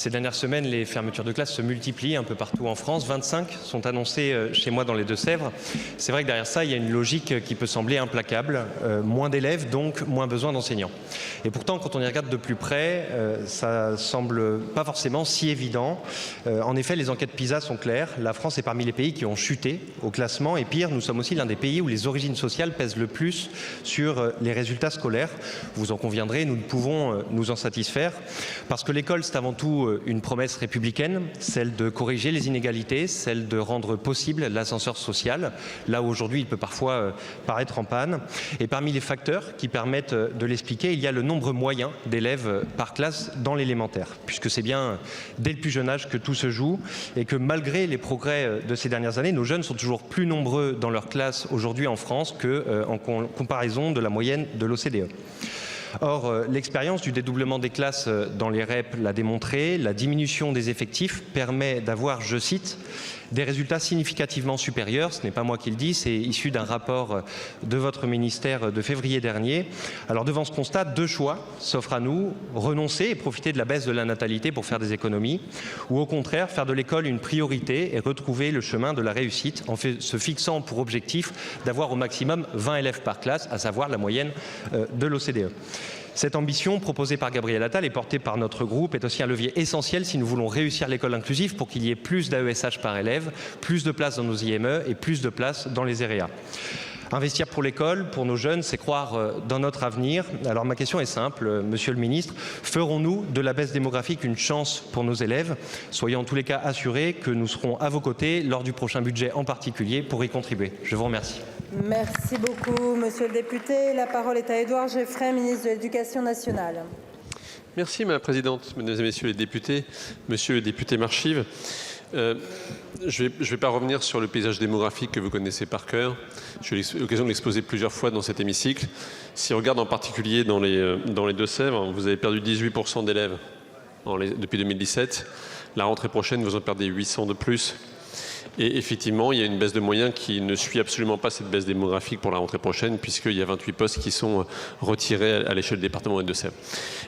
Ces dernières semaines, les fermetures de classes se multiplient un peu partout en France. 25 sont annoncées chez moi dans les Deux-Sèvres. C'est vrai que derrière ça, il y a une logique qui peut sembler implacable. Moins d'élèves, donc moins besoin d'enseignants. Et pourtant, quand on y regarde de plus près, ça semble pas forcément si évident. En effet, les enquêtes PISA sont claires. La France est parmi les pays qui ont chuté au classement. Et pire, nous sommes aussi l'un des pays où les origines sociales pèsent le plus sur les résultats scolaires. Vous en conviendrez, nous ne pouvons nous en satisfaire. Parce que l'école, c'est avant tout une promesse républicaine, celle de corriger les inégalités, celle de rendre possible l'ascenseur social, là où aujourd'hui il peut parfois paraître en panne. Et parmi les facteurs qui permettent de l'expliquer, il y a le nombre moyen d'élèves par classe dans l'élémentaire, puisque c'est bien dès le plus jeune âge que tout se joue et que malgré les progrès de ces dernières années, nos jeunes sont toujours plus nombreux dans leur classe aujourd'hui en France qu'en comparaison de la moyenne de l'OCDE. Or, l'expérience du dédoublement des classes dans les REP l'a démontré, la diminution des effectifs permet d'avoir, je cite, des résultats significativement supérieurs. Ce n'est pas moi qui le dis, c'est issu d'un rapport de votre ministère de février dernier. Alors devant ce constat, deux choix s'offrent à nous: renoncer et profiter de la baisse de la natalité pour faire des économies, ou au contraire faire de l'école une priorité et retrouver le chemin de la réussite en se fixant pour objectif d'avoir au maximum 20 élèves par classe, à savoir la moyenne de l'OCDE. Cette ambition proposée par Gabriel Attal et portée par notre groupe est aussi un levier essentiel si nous voulons réussir l'école inclusive pour qu'il y ait plus d'AESH par élève, plus de place dans nos IME et plus de place dans les EREA. Investir pour l'école, pour nos jeunes, c'est croire dans notre avenir. Alors ma question est simple, Monsieur le Ministre. Ferons-nous de la baisse démographique une chance pour nos élèves? Soyons en tous les cas assurés que nous serons à vos côtés lors du prochain budget en particulier pour y contribuer. Je vous remercie. Merci beaucoup, Monsieur le député. La parole est à Édouard Geoffray, ministre de l'Éducation nationale. Merci, Madame la Présidente, Mesdames et Messieurs les députés, Monsieur le député Marchive. Je ne vais pas revenir sur le paysage démographique que vous connaissez par cœur. J'ai eu l'occasion de l'exposer plusieurs fois dans cet hémicycle. Si on regarde en particulier dans les Deux-Sèvres, vous avez perdu 18% d'élèves depuis 2017. La rentrée prochaine, vous en perdez 800 de plus. Et effectivement, il y a une baisse de moyens qui ne suit absolument pas cette baisse démographique pour la rentrée prochaine, puisqu'il y a 28 postes qui sont retirés à l'échelle du département des Deux-Sèvres.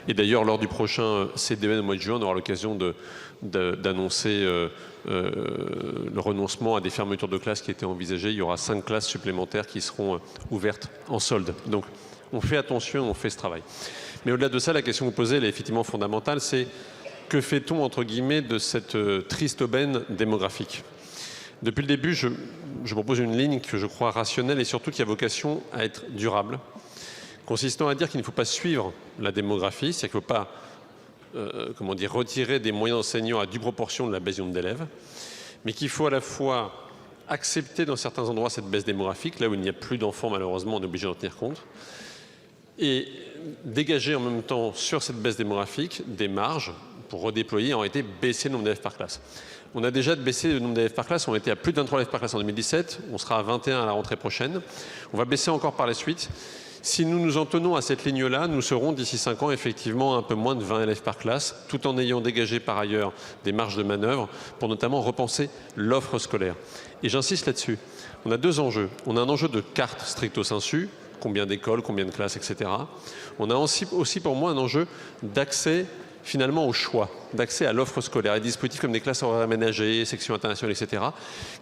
Et d'ailleurs, lors du prochain CDN au mois de juin, on aura l'occasion d'annoncer le renoncement à des fermetures de classes qui étaient envisagées. Il y aura 5 classes supplémentaires qui seront ouvertes en solde. Donc, on fait attention, on fait ce travail. Mais au-delà de ça, la question que vous posez, elle est effectivement fondamentale, c'est que fait-on, entre guillemets, de cette triste aubaine démographique ? Depuis le début, je propose une ligne que je crois rationnelle et surtout qui a vocation à être durable, consistant à dire qu'il ne faut pas suivre la démographie, c'est-à-dire qu'il ne faut pas retirer des moyens d'enseignants à due proportion de la baisse du nombre d'élèves, mais qu'il faut à la fois accepter dans certains endroits cette baisse démographique, là où il n'y a plus d'enfants malheureusement, on est obligé d'en tenir compte, et dégager en même temps sur cette baisse démographique des marges pour redéployer et en réalité baisser le nombre d'élèves par classe. On a déjà baissé le nombre d'élèves par classe, on était à plus de 23 élèves par classe en 2017, on sera à 21 à la rentrée prochaine. On va baisser encore par la suite. Si nous nous en tenons à cette ligne-là, nous serons d'ici 5 ans effectivement un peu moins de 20 élèves par classe, tout en ayant dégagé par ailleurs des marges de manœuvre pour notamment repenser l'offre scolaire. Et j'insiste là-dessus, on a deux enjeux. On a un enjeu de carte stricto sensu, combien d'écoles, combien de classes, etc. On a aussi pour moi un enjeu d'accès finalement au choix, d'accès à l'offre scolaire, et des dispositifs comme des classes horaires aménagées, sections internationales, etc.,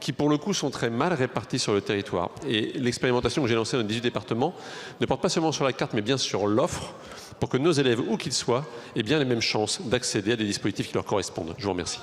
qui pour le coup sont très mal répartis sur le territoire. Et l'expérimentation que j'ai lancée dans 18 départements ne porte pas seulement sur la carte, mais bien sur l'offre, pour que nos élèves, où qu'ils soient, aient bien les mêmes chances d'accéder à des dispositifs qui leur correspondent. Je vous remercie.